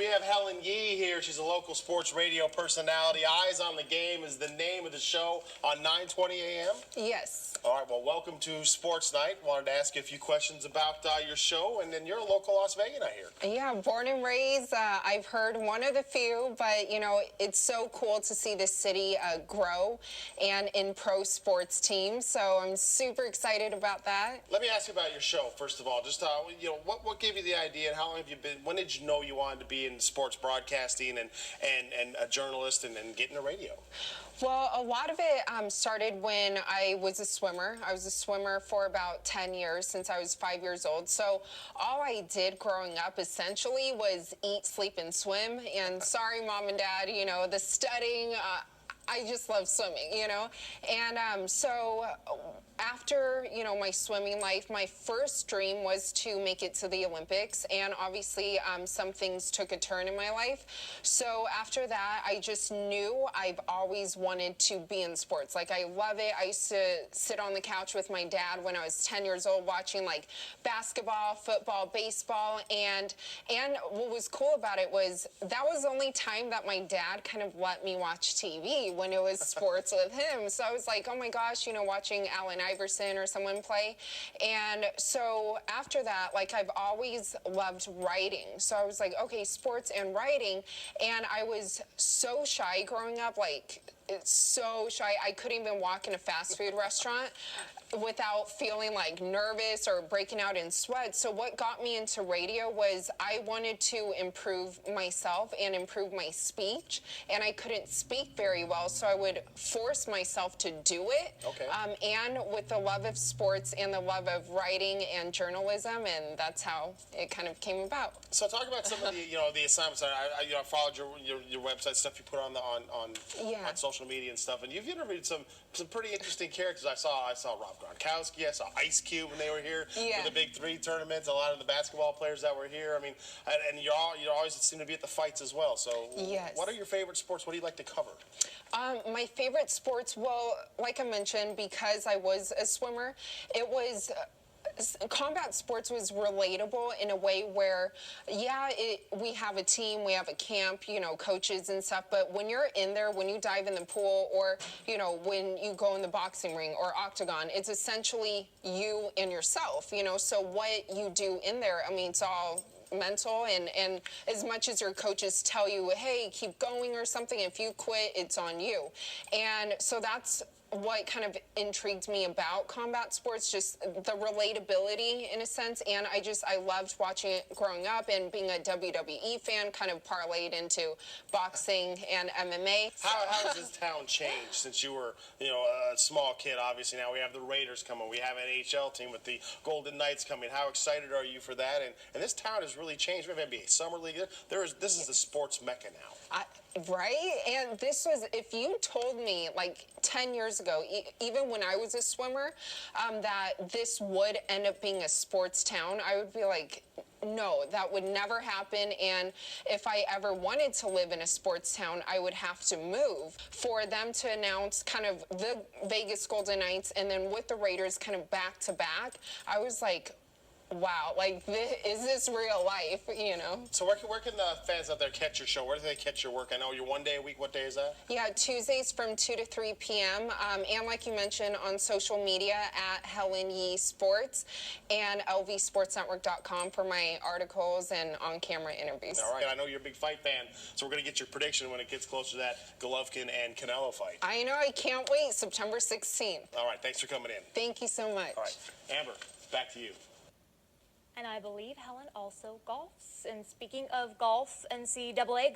we have Helen Yee here. She's a local sports radio personality. Eyes on the Game is the name of the show on 9:20 a.m. Yes. All right, well, welcome to Sports Night. Wanted to ask you a few questions about your show, and then you're a local Las Vegan, I hear. Yeah, born and raised. I've heard one of the few, but, you know, it's so cool to see the city grow and in pro sports teams, so I'm super excited about that. Let me ask you about your show, first of all. Just, what gave you the idea, and how long have you been, when did you know you wanted to be in sports broadcasting and a journalist and get into radio? Well, a lot of it started when I was a swimmer. I was a swimmer for about 10 years, since I was 5 years old. So all I did growing up essentially was eat, sleep, and swim. And sorry, Mom and Dad, you know, the studying, I just love swimming, you know. And so after, you know, my swimming life, my first dream was to make it to the Olympics. And obviously some things took a turn in my life. So after that, I just knew I've always wanted to be in sports. Like, I love it. I used to sit on the couch with my dad when I was 10 years old watching, like, basketball, football, baseball. And what was cool about it was that was the only time that my dad kind of let me watch TV, when it was sports with him. So I was like, oh my gosh, you know, watching Allen Iverson or someone play. And so after that, like, I've always loved writing. So I was like, okay, sports and writing. And I was so shy growing up, like, it's so shy. I couldn't even walk in a fast food restaurant without feeling like nervous or breaking out in sweat. So what got me into radio was I wanted to improve myself and improve my speech, and I couldn't speak very well, so I would force myself to do it. Okay. And with the love of sports and the love of writing and journalism, and that's how it kind of came about. So talk about some of the, you know, the assignments. I followed your website stuff you put on social media and stuff, and you've interviewed some pretty interesting characters. I saw Rob Gronkowski, I saw Ice Cube when they were here for the Big Three tournaments. A lot of the basketball players that were here. I mean, and you always seem to be at the fights as well. So, what are your favorite sports? What do you like to cover? My favorite sports, well, like I mentioned, because I was a swimmer, it was. Combat sports was relatable in a way where, we have a team, we have a camp, you know, coaches and stuff, but when you're in there, when you dive in the pool, or, you know, when you go in the boxing ring or octagon, it's essentially you and yourself, you know. So what you do in there, I mean, it's all mental, and as much as your coaches tell you, hey, keep going or something, if you quit, it's on you. And so that's what kind of intrigued me about combat sports, just the relatability in a sense. And I loved watching it growing up, and being a WWE fan kind of parlayed into boxing and MMA. How has this town changed since you were, you know, a small kid? Obviously now we have the Raiders coming, we have an NHL team with the Golden Knights coming. How excited are you for that? And this town has really changed. We have NBA Summer League. This is the sports mecca now. Right? And this was, if you told me like 10 years ago, even when I was a swimmer, that this would end up being a sports town, I would be like, no, that would never happen. And if I ever wanted to live in a sports town, I would have to move. For them to announce kind of the Vegas Golden Knights and then with the Raiders kind of back to back, I was like, wow, like, is this real life, you know? So where can the fans out there catch your show? Where do they catch your work? I know you're one day a week. What day is that? Yeah, Tuesdays from 2 to 3 p.m. And like you mentioned, on social media at Helen Yee Sports and lvsportsnetwork.com for my articles and on-camera interviews. All right, I know you're a big fight fan, so we're going to get your prediction when it gets closer to that Golovkin and Canelo fight. I know, I can't wait, September 16th. All right, thanks for coming in. Thank you so much. All right, Amber, back to you. And I believe Helen also golfs. And speaking of golf, NCAA